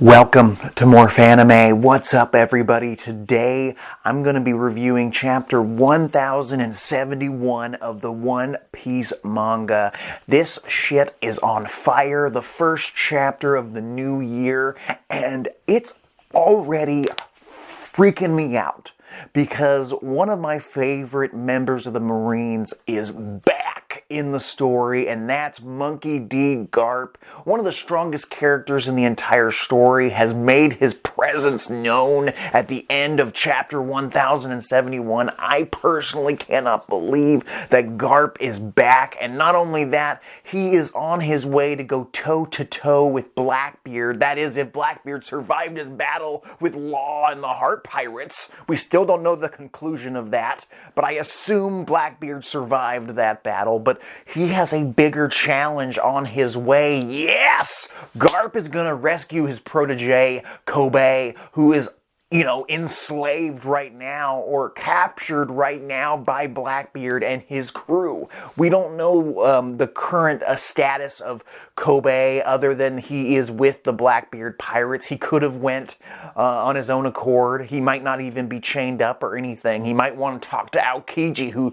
Welcome to More Fanime. What's up, everybody? Today, I'm going to be reviewing chapter 1071 of the One Piece manga. This shit is on fire. The first chapter of the new year, and it's already freaking me out because one of my favorite members of the Marines is back in the story, and that's Monkey D. Garp. One of the strongest characters in the entire story has made his presence known at the end of chapter 1071. I personally cannot believe that Garp is back, and not only that, he is on his way to go toe-to-toe with Blackbeard. That is, if Blackbeard survived his battle with Law and the Heart Pirates. We still don't know the conclusion of that, but I assume Blackbeard survived that battle. But he has a bigger challenge on his way. Yes! Garp is gonna rescue his protege, Koby, who is, enslaved right now or captured right now by Blackbeard and his crew. We don't know the current status of Koby other than he is with the Blackbeard pirates. He could have went on his own accord. He might not even be chained up or anything. He might want to talk to Aokiji, who,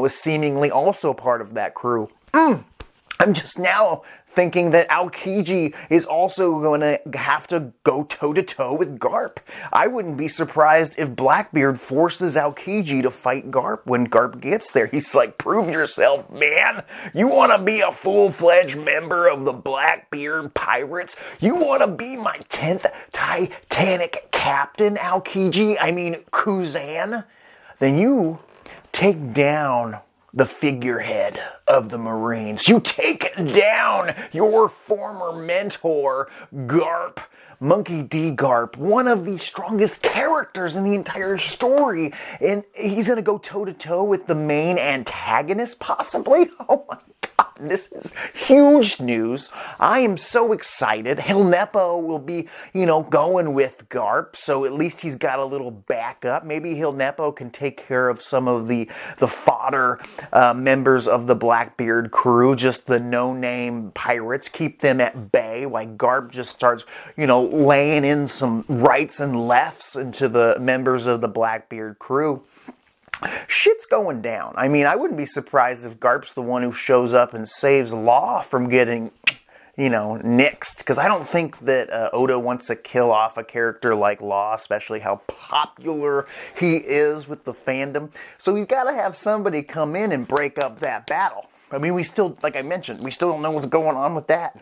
is seemingly also part of that crew. I'm just now thinking that Aokiji is also going to have to go toe-to-toe with Garp. I wouldn't be surprised if Blackbeard forces Aokiji to fight Garp when Garp gets there. He's like, prove yourself, man. You want to be a full-fledged member of the Blackbeard Pirates? You want to be my 10th Titanic captain, Aokiji? I mean, Kuzan? Then you take down the figurehead of the Marines. You take down your former mentor, Garp. Monkey D. Garp, one of the strongest characters in the entire story. And he's going to go toe-to-toe with the main antagonist, possibly? Oh my God, this is huge news. I am so excited. Hilnepo will be, going with Garp, so at least he's got a little backup. Maybe Hilnepo can take care of some of the fodder members of the Blackbeard crew, just the no-name pirates, keep them at bay while Garp just starts, laying in some rights and lefts into the members of the Blackbeard crew. Shit's going down. I mean, I wouldn't be surprised if Garp's the one who shows up and saves Law from getting, nixed. Because I don't think that Oda wants to kill off a character like Law, especially how popular he is with the fandom. So he's got to have somebody come in and break up that battle. I mean, we still, like I mentioned, we still don't know what's going on with that.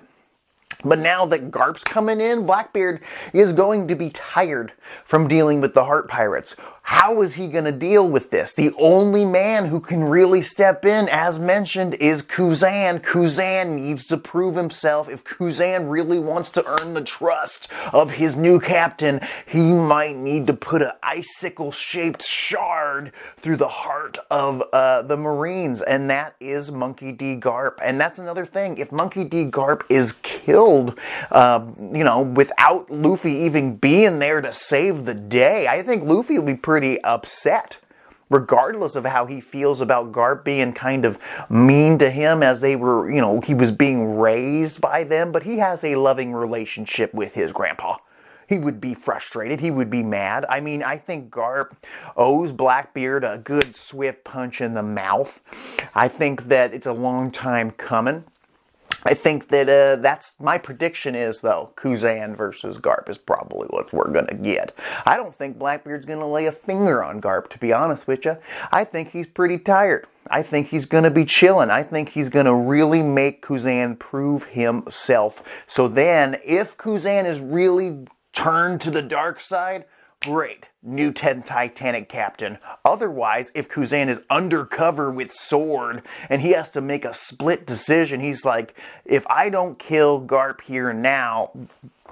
But now that Garp's coming in, Blackbeard is going to be tired from dealing with the Heart Pirates. How is he going to deal with this? The only man who can really step in, as mentioned, is Kuzan. Kuzan needs to prove himself. If Kuzan really wants to earn the trust of his new captain, he might need to put an icicle-shaped shard through the heart of the Marines, and that is Monkey D. Garp. And that's another thing. If Monkey D. Garp is killed, without Luffy even being there to save the day, I think Luffy will be pretty upset, regardless of how he feels about Garp being kind of mean to him as they were, he was being raised by them, but he has a loving relationship with his grandpa. He would be frustrated. He would be mad. I mean, I think Garp owes Blackbeard a good swift punch in the mouth. I think that it's a long time coming. I think that that's my prediction is, though, Kuzan versus Garp is probably what we're going to get. I don't think Blackbeard's going to lay a finger on Garp, to be honest with you. I think he's pretty tired. I think he's going to be chilling. I think he's going to really make Kuzan prove himself. So then, if Kuzan is really turned to the dark side, great. New 10th Titanic captain. Otherwise, if Kuzan is undercover with sword and he has to make a split decision, he's like, if I don't kill Garp here and now,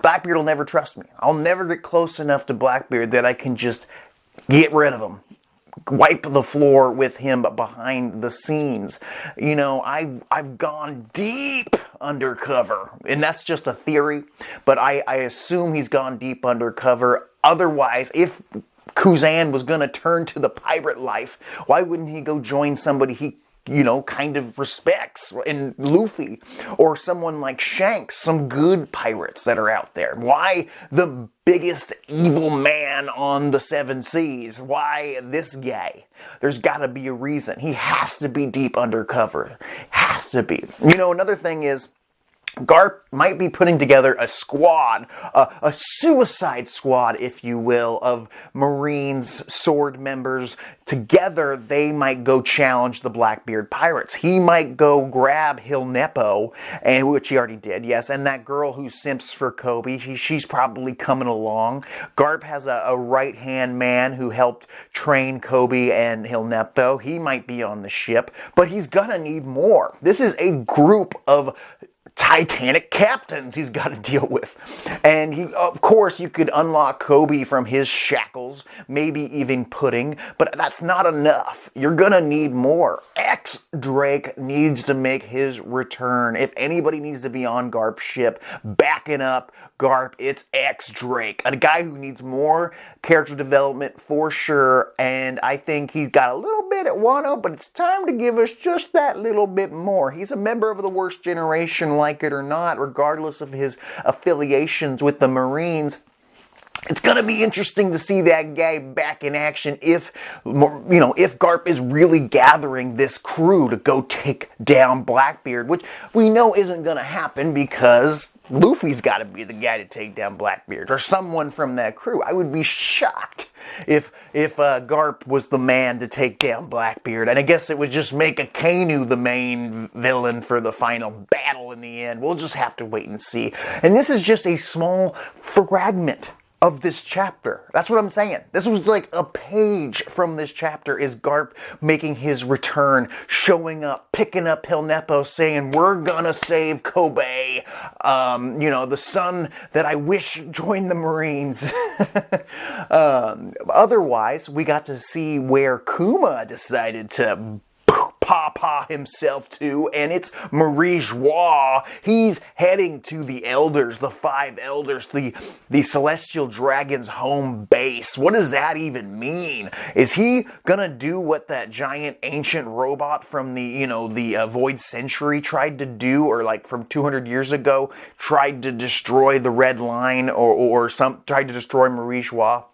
Blackbeard will never trust me. I'll never get close enough to Blackbeard that I can just get rid of him. Wipe the floor with him behind the scenes. I've gone deep undercover, and that's just a theory, but I assume he's gone deep undercover. Otherwise, if Kuzan was going to turn to the pirate life, why wouldn't he go join somebody he kind of respects in Luffy, or someone like Shanks, some good pirates that are out there. Why the biggest evil man on the seven seas? Why this guy? There's got to be a reason. He has to be deep undercover. Has to be. Another thing is, Garp might be putting together a squad, a suicide squad, if you will, of Marines, sword members. Together, they might go challenge the Blackbeard pirates. He might go grab Hilnepo, which he already did, yes, and that girl who simps for Koby, she's probably coming along. Garp has a right-hand man who helped train Koby and Hilnepo. He might be on the ship, but he's gonna need more. This is a group of Titanic captains he's got to deal with. And of course, you could unlock Koby from his shackles, maybe even Pudding, but that's not enough. You're gonna need more. X-Drake needs to make his return. If anybody needs to be on Garp's ship, backing up Garp, it's X-Drake. A guy who needs more character development for sure, and I think he's got a little bit at Wano, but it's time to give us just that little bit more. He's a member of the worst generation, like it or not, regardless of his affiliations with the Marines. It's going to be interesting to see that guy back in action if Garp is really gathering this crew to go take down Blackbeard, which we know isn't going to happen because Luffy's got to be the guy to take down Blackbeard, or someone from that crew. I would be shocked if Garp was the man to take down Blackbeard, and I guess it would just make Akainu the main villain for the final battle in the end. We'll just have to wait and see. And this is just a small fragment of this chapter. That's what I'm saying. This was like a page from this chapter is Garp making his return, showing up, picking up Hilnepo, saying, we're gonna save Koby, the son that I wish joined the Marines. Otherwise, we got to see where Kuma decided to Papa himself to, and it's Marie Joie. He's heading to the Elders, the Five Elders, the Celestial Dragon's home base. What does that even mean? Is he gonna do what that giant ancient robot from the Void Century tried to do, or like from 200 years ago, tried to destroy the Red Line, or tried to destroy Marie Joie?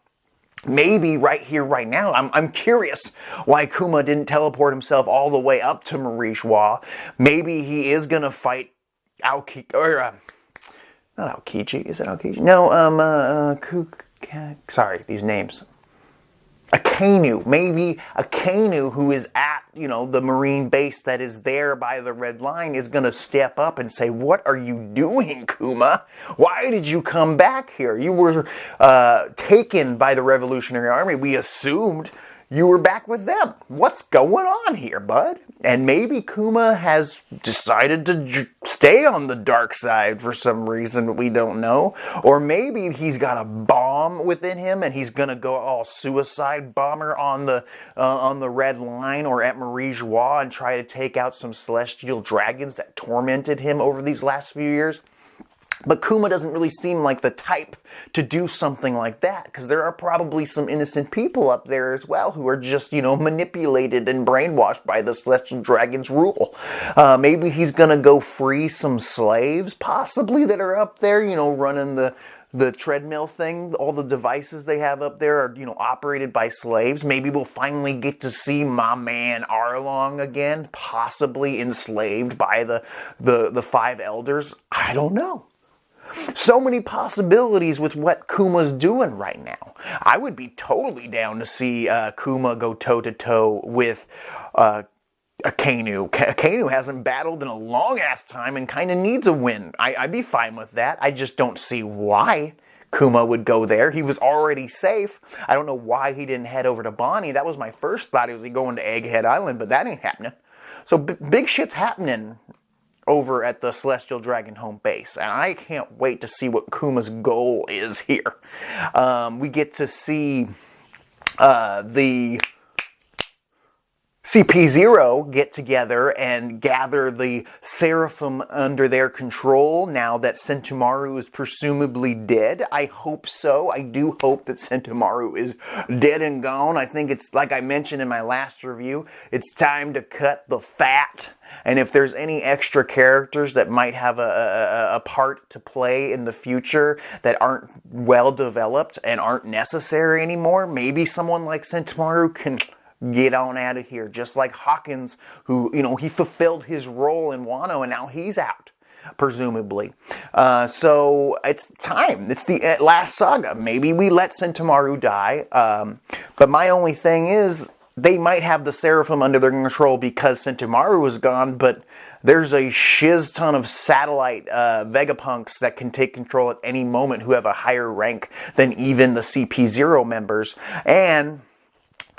Maybe right here, right now. I'm curious why Kuma didn't teleport himself all the way up to Marie Joie. Maybe he is gonna fight Aokiji, or not Aokiji. Is it Aokiji? No, sorry, these names. Akainu. Maybe Akainu, who is at, the Marine base that is there by the Red Line, is going to step up and say, what are you doing, Kuma? Why did you come back here? You were taken by the Revolutionary Army. We assumed you were back with them. What's going on here, bud? And maybe Kuma has decided to stay on the dark side for some reason we don't know. Or maybe he's got a bomb within him and he's gonna go all suicide bomber on the Red Line or at Marie Joie and try to take out some celestial dragons that tormented him over these last few years. But Kuma doesn't really seem like the type to do something like that, because there are probably some innocent people up there as well who are just, manipulated and brainwashed by the Celestial Dragon's rule. Maybe he's gonna go free some slaves, possibly, that are up there, running the treadmill thing. All the devices they have up there are, operated by slaves. Maybe we'll finally get to see my man Arlong again, possibly enslaved by the Five Elders. I don't know. So many possibilities with what Kuma's doing right now. I would be totally down to see Kuma go toe-to-toe with Akainu. Akainu hasn't battled in a long-ass time and kind of needs a win. I'd be fine with that. I just don't see why Kuma would go there. He was already safe. I don't know why he didn't head over to Bonnie. That was my first thought. Was he going to Egghead Island? But that ain't happening. So big shit's happening over at the Celestial Dragon home base, and I can't wait to see what Kuma's goal is here. We get to see the CP0 get together and gather the Seraphim under their control now that Sentomaru is presumably dead. I hope so. I do hope that Sentomaru is dead and gone. I think it's, like I mentioned in my last review, it's time to cut the fat. And if there's any extra characters that might have a part to play in the future that aren't well developed and aren't necessary anymore, maybe someone like Sentomaru can get on out of here. Just like Hawkins, who, he fulfilled his role in Wano and now he's out, presumably. So it's time. It's the last saga. Maybe we let Sentomaru die. But my only thing is, they might have the Seraphim under their control because Sentomaru is gone, but there's a shiz ton of satellite Vegapunks that can take control at any moment who have a higher rank than even the CP0 members. And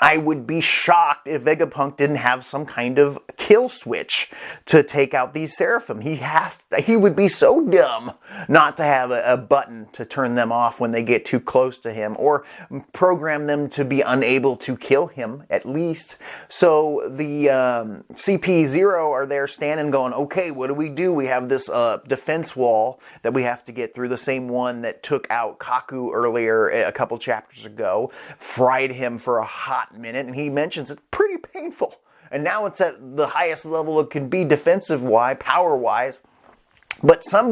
I would be shocked if Vegapunk didn't have some kind of kill switch to take out these Seraphim. He would be so dumb not to have a button to turn them off when they get too close to him, or program them to be unable to kill him, at least. So the CP0 are there standing going, okay, what do? We have this defense wall that we have to get through, the same one that took out Kaku earlier a couple chapters ago, fried him for a hot minute, and he mentions it's pretty painful. And now it's at the highest level it can be defensive-wise, power-wise. But some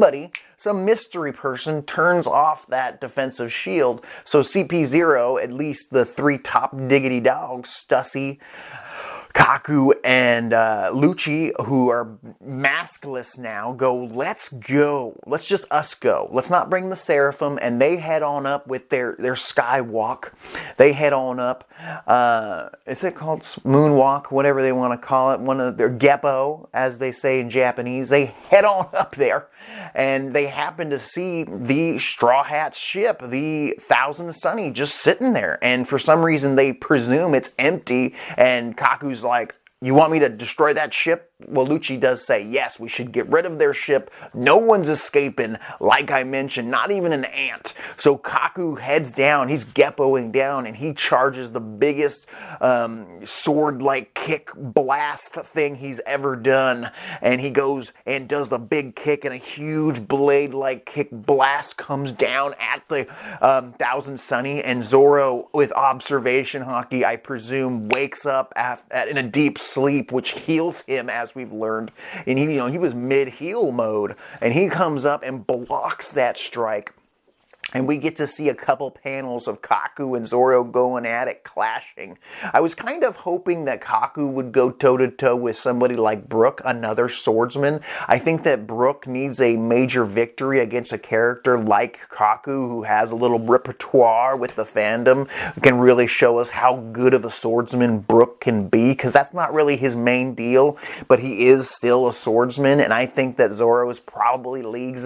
mystery person turns off that defensive shield. So CP0, at least the three top diggity dogs, Stussy, Kaku, and Lucci, who are maskless now, let's go. Let's just us go. Let's not bring the Seraphim. And they head on up with their skywalk. They head on up. Is it called moonwalk? Whatever they want to call it. One of their Geppo, as they say in Japanese. They head on up there. And they happen to see the Straw Hat's ship, the Thousand Sunny, just sitting there. And for some reason, they presume it's empty. And Kaku's like, you want me to destroy that ship? Well, Lucci does say, yes, we should get rid of their ship. No one's escaping, like I mentioned, not even an ant. So Kaku heads down, he's Geppoing down, and he charges the biggest sword-like kick blast thing he's ever done. And he goes and does the big kick, and a huge blade-like kick blast comes down at the Thousand Sunny. And Zoro, with observation hockey, I presume, wakes up in a deep sleep, which heals him, as we've learned. And he was mid-heal mode, and he comes up and blocks that strike. And we get to see a couple panels of Kaku and Zoro going at it, clashing. I was kind of hoping that Kaku would go toe-to-toe with somebody like Brook, another swordsman. I think that Brook needs a major victory against a character like Kaku, who has a little repertoire with the fandom, who can really show us how good of a swordsman Brook can be, because that's not really his main deal, but he is still a swordsman, and I think that Zoro is probably leagues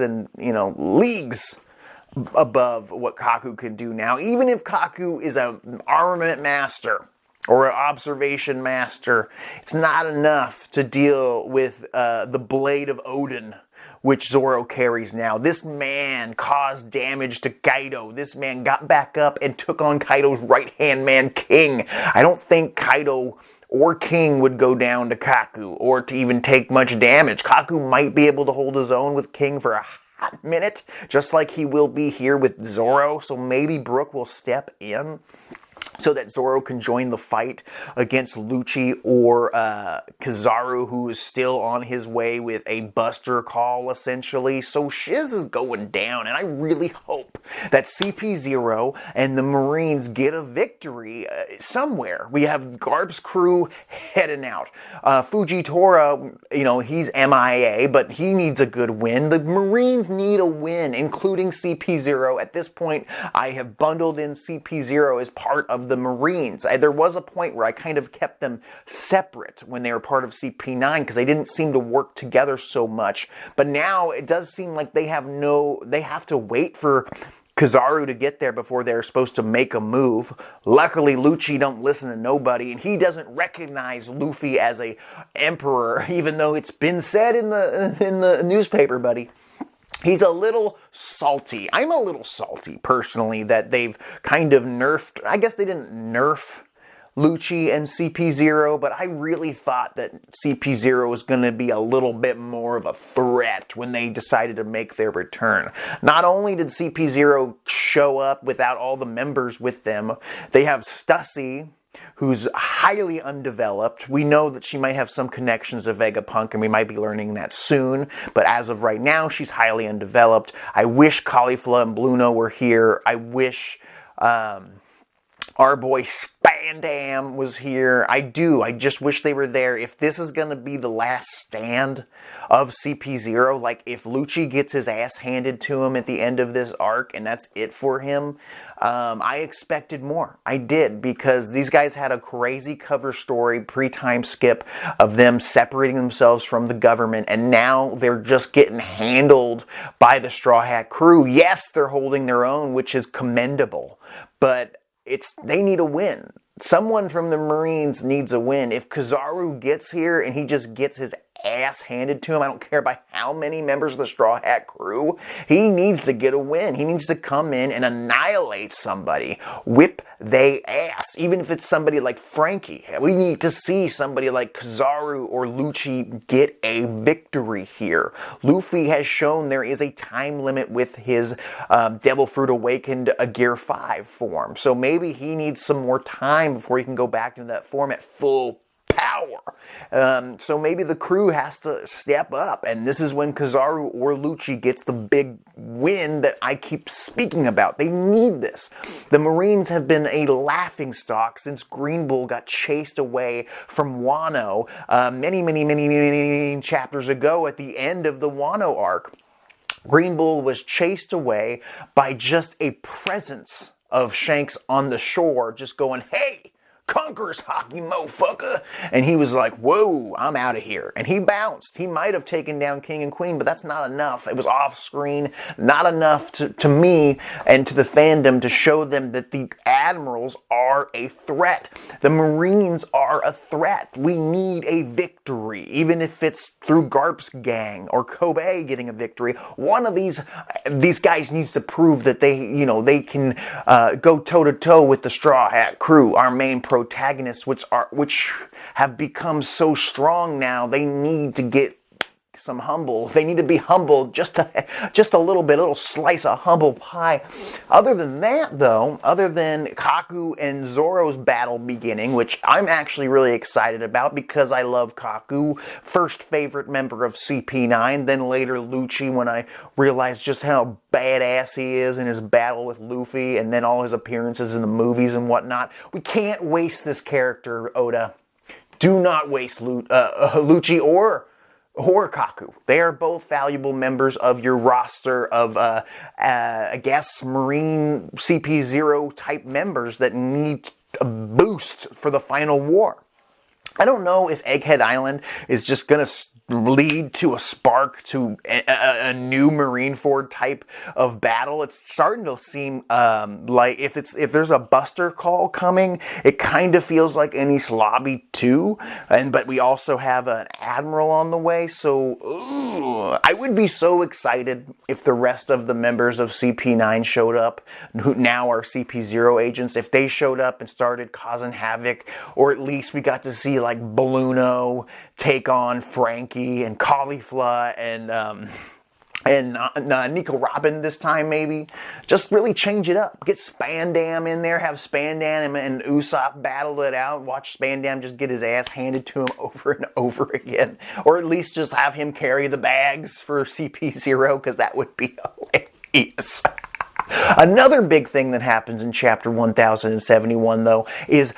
above what Kaku can do now. Even if Kaku is an armament master or an observation master, it's not enough to deal with the Blade of Odin, which Zoro carries now. This man caused damage to Kaido. This man got back up and took on Kaido's right-hand man, King. I don't think Kaido or King would go down to Kaku or to even take much damage. Kaku might be able to hold his own with King for a hot minute, just like he will be here with Zoro, so maybe Brook will step in so that Zoro can join the fight against Lucci or Kizaru, who is still on his way with a buster call, essentially. So shiz is going down, and I really hope that CP0 and the Marines get a victory somewhere. We have Garp's crew heading out. Fujitora, he's MIA, but he needs a good win. The Marines need a win, including CP0. At this point, I have bundled in CP0 as part of the Marines. There was a point where I kind of kept them separate when they were part of CP9 because they didn't seem to work together so much. But now it does seem like they have to wait for Kizaru to get there before they're supposed to make a move. Luckily, Lucci don't listen to nobody, and he doesn't recognize Luffy as a emperor, even though it's been said in the newspaper, buddy. He's a little salty. I'm a little salty, personally, that they've kind of nerfed. I guess they didn't nerf Lucci and CP0, but I really thought that CP0 was going to be a little bit more of a threat when they decided to make their return. Not only did CP0 show up without all the members with them, they have Stussy, who's highly undeveloped. We know that she might have some connections to Vegapunk, and we might be learning that soon, but as of right now, she's highly undeveloped. I wish Caulifla and Bluno were here. I wish our boy Spandam was here. I just wish they were there. If this is going to be the last stand of CP0, like if Lucci gets his ass handed to him at the end of this arc and that's it for him, I expected more. I did, because these guys had a crazy cover story pre-time skip of them separating themselves from the government, and now they're just getting handled by the Straw Hat crew. Yes, they're holding their own, which is commendable, but they need a win. Someone from the Marines needs a win. If Kizaru gets here and he just gets his ass handed to him, I don't care by how many members of the Straw Hat crew, he needs to get a win. He needs to come in and annihilate somebody. Whip they ass. Even if it's somebody like Frankie. We need to see somebody like Kizaru or Lucci get a victory here. Luffy has shown there is a time limit with his Devil Fruit Awakened Gear 5 form. So maybe he needs some more time before he can go back into that form at full power. So maybe the crew has to step up, and this is when Kizaru or Lucci gets the big win that I keep speaking about. They need this. The Marines have been a laughingstock since Green Bull got chased away from Wano many chapters ago at the end of the Wano arc. Green Bull was chased away by just a presence of Shanks on the shore just going, "Hey, Conqueror's hockey, motherfucker." And he was like, "Whoa, I'm out of here." And he bounced. He might have taken down King and Queen, but that's not enough. It was off screen, not enough to me and to the fandom to show them that the Admirals are a threat. The Marines are a threat. We need a victory, even if it's through Garp's gang or Koby getting a victory. One of these guys needs to prove that they can go toe to toe with the Straw Hat crew, our main protagonists, which have become so strong now. They need to get some humble. They need to be humbled just a little bit, a little slice of humble pie. Other than that, though, other than Kaku and Zoro's battle beginning, which I'm actually really excited about because I love Kaku, first favorite member of CP9, then later Lucci when I realized just how badass he is in his battle with Luffy, and then all his appearances in the movies and whatnot. We can't waste this character, Oda. Do not waste Lucci or Kaku. They are both valuable members of your roster of, I guess, Marine CP0 type members that need a boost for the final war. I don't know if Egghead Island is just going to lead to a spark to a new Marineford type of battle. It's starting to seem like if there's a Buster call coming, it kind of feels like Enies Lobby 2, but we also have an Admiral on the way, so I would be so excited if the rest of the members of CP9 showed up, who now are CP0 agents, if they showed up and started causing havoc, or at least we got to see like Bluno take on Frankie and Caulifla and Nico Robin this time, maybe. Just really change it up. Get Spandam in there, have Spandam and Usopp battle it out, watch Spandam just get his ass handed to him over and over again. Or at least just have him carry the bags for CP0, because that would be hilarious. Another big thing that happens in chapter 1071, though, is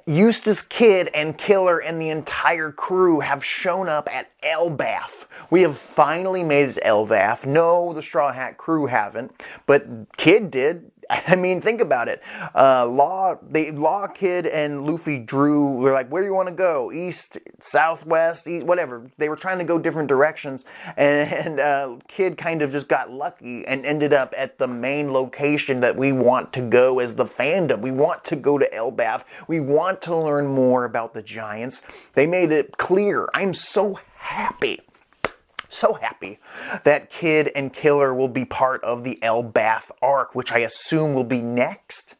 Eustace Kid and Killer and the entire crew have shown up at Elbaf. We have finally made it to Elbaf. No, the Straw Hat crew haven't, but Kid did. I mean, think about it. Law, Kid, and Luffy drew. They're like, "Where do you want to go? East, southwest, east, whatever." They were trying to go different directions, and Kid kind of just got lucky and ended up at the main location that we want to go as the fandom. We want to go to Elbaf. We want to learn more about the Giants. They made it clear. I'm so happy that Kid and Killer will be part of the Elbaf arc, which I assume will be next.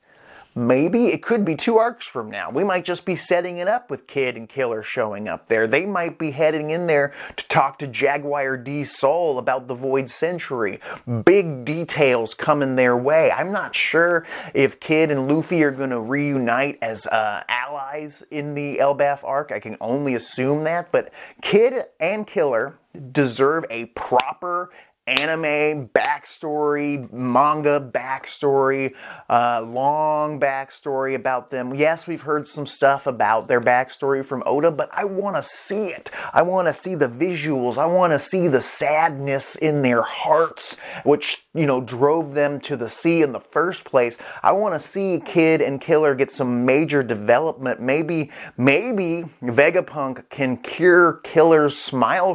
maybe it could be 2 arcs from now. We might just be setting it up with Kid and Killer showing up there. They might be heading in there to talk to Jaguar D. Soul about the Void Century. Big details coming their way. I'm not sure if Kid and Luffy are going to reunite as allies in the Elbaf arc. I can only assume that, but Kid and Killer deserve a proper anime backstory, manga backstory, long backstory about them. Yes, we've heard some stuff about their backstory from Oda, but I want to see it. I want to see the visuals. I want to see the sadness in their hearts, which, you know, drove them to the sea in the first place. I want to see Kid and Killer get some major development. Maybe Vegapunk can cure Killer's smile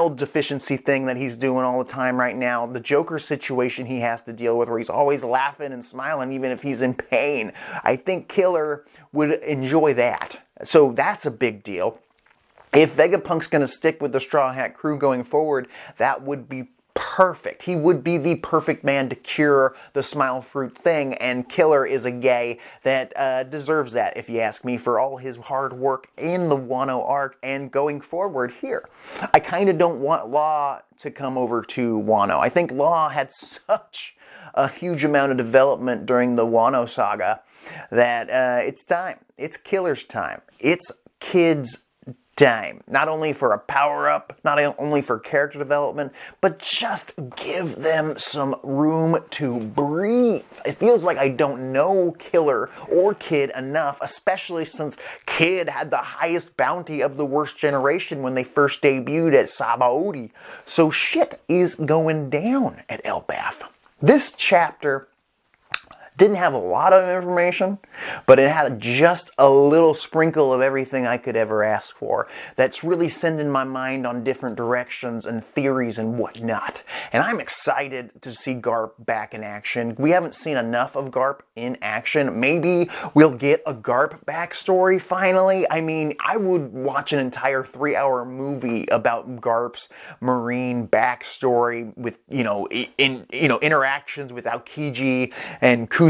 deficiency thing that he's doing all the time right now. The Joker situation he has to deal with, where he's always laughing and smiling even if he's in pain. I think Killer would enjoy that. So that's a big deal. If Vegapunk's going to stick with the Straw Hat Crew going forward, that would be perfect. He would be the perfect man to cure the smile fruit thing, and Killer is a gay that deserves that, if you ask me, for all his hard work in the Wano arc and going forward here. I kind of don't want Law to come over to Wano. I think Law had such a huge amount of development during the Wano saga that it's time. It's Killer's time. It's Kid's time. Not only for a power-up, not only for character development, but just give them some room to breathe. It feels like I don't know Killer or Kid enough, especially since Kid had the highest bounty of the worst generation when they first debuted at Sabaody. So shit is going down at Elbaf. This chapter didn't have a lot of information, but it had just a little sprinkle of everything I could ever ask for. That's really sending my mind on different directions and theories and whatnot. And I'm excited to see Garp back in action. We haven't seen enough of Garp in action. Maybe we'll get a Garp backstory finally. I mean, I would watch an entire 3-hour movie about Garp's marine backstory with, interactions with Aokiji and Kuzan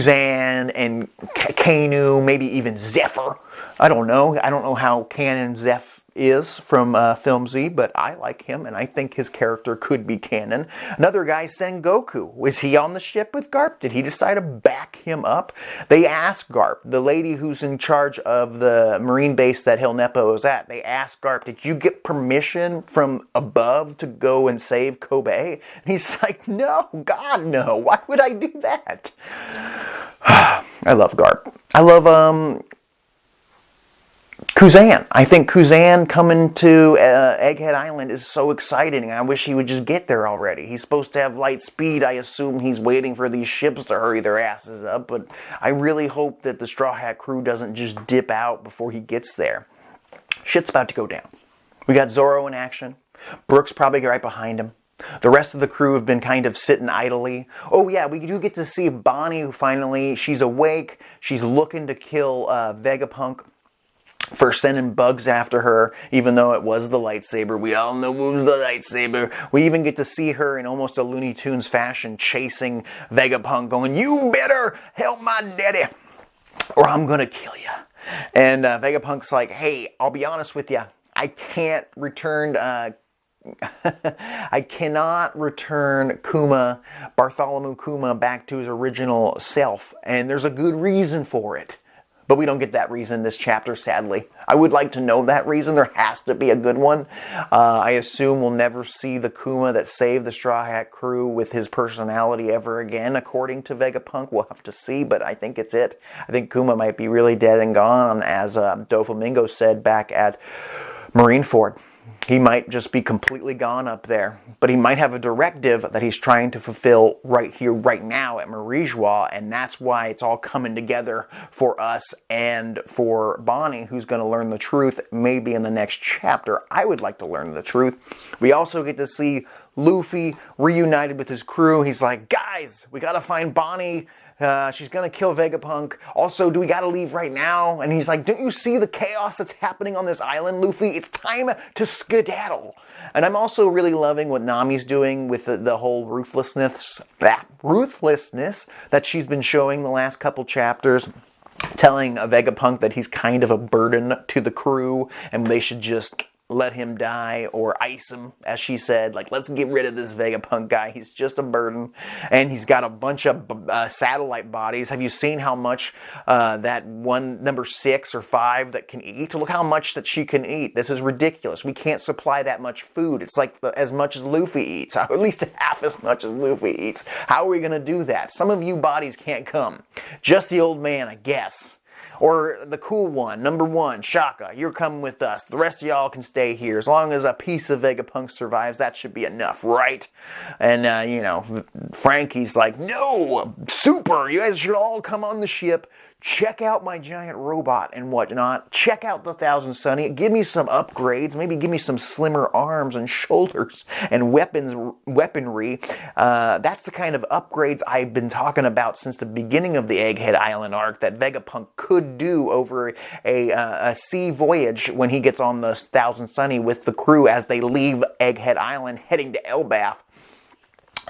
and Kainu, maybe even Zephyr. I don't know how canon Zeph is from Film Z, but I like him, and I think his character could be canon. Another guy, Sengoku. Was he on the ship with Garp? Did he decide to back him up? They asked Garp, the lady who's in charge of the marine base that Hill Nepo is at, they asked Garp, did you get permission from above to go and save Koby? And he's like, no, God, no. Why would I do that? I love Garp. I love, Kuzan. I think Kuzan coming to Egghead Island is so exciting. I wish he would just get there already. He's supposed to have light speed. I assume he's waiting for these ships to hurry their asses up, but I really hope that the Straw Hat Crew doesn't just dip out before he gets there. Shit's about to go down. We got Zoro in action. Brooks probably right behind him. The rest of the crew have been kind of sitting idly. Oh yeah, we do get to see Bonnie, who finally, she's awake. She's looking to kill Vegapunk for sending bugs after her, even though it was the lightsaber. We all know it was the lightsaber. We even get to see her in almost a Looney Tunes fashion chasing Vegapunk, going, you better help my daddy or I'm gonna kill you. And Vegapunk's like, hey, I'll be honest with you. I can't return... I cannot return Bartholomew Kuma back to his original self, and there's a good reason for it. But we don't get that reason this chapter, sadly. I would like to know that reason. There has to be a good one. I assume we'll never see the Kuma that saved the Straw Hat Crew with his personality ever again, according to Vegapunk. We'll have to see, but I think it's it. I think Kuma might be really dead and gone, as Doflamingo said back at Marineford. He might just be completely gone up there, but he might have a directive that he's trying to fulfill right here, right now at Marijois, and that's why it's all coming together for us and for Bonnie, who's going to learn the truth maybe in the next chapter. I would like to learn the truth. We also get to see Luffy reunited with his crew. He's like, guys, we got to find Bonnie She's gonna kill Vegapunk. Also, do we gotta leave right now? And he's like, don't you see the chaos that's happening on this island, Luffy? It's time to skedaddle. And I'm also really loving what Nami's doing with the whole ruthlessness that she's been showing the last couple chapters, telling Vegapunk that he's kind of a burden to the crew and they should just let him die or ice him, as she said. Like, let's get rid of this Vegapunk guy. He's just a burden. And he's got a bunch of satellite bodies. Have you seen how much that one, number 6 or 5 that can eat? Look how much that she can eat. This is ridiculous. We can't supply that much food. It's like as much as Luffy eats. Or at least half as much as Luffy eats. How are we going to do that? Some of you bodies can't come. Just the old man, I guess. Or the cool one, number 1, Shaka, you're coming with us. The rest of y'all can stay here. As long as a piece of Vegapunk survives, that should be enough, right? And, you know, Frankie's like, no, Super, you guys should all come on the ship. Check out my giant robot and whatnot. Check out the Thousand Sunny. Give me some upgrades. Maybe give me some slimmer arms and shoulders and weaponry. That's the kind of upgrades I've been talking about since the beginning of the Egghead Island arc that Vegapunk could do over a sea voyage when he gets on the Thousand Sunny with the crew as they leave Egghead Island heading to Elbaf.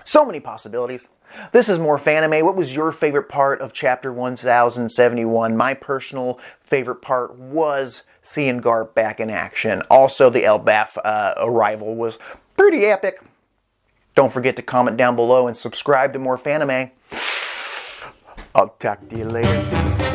So many possibilities. This is more Fanime. What was your favorite part of Chapter 1071? My personal favorite part was seeing Garp back in action. Also, the Elbaf arrival was pretty epic. Don't forget to comment down below and subscribe to more Fanime. I'll talk to you later.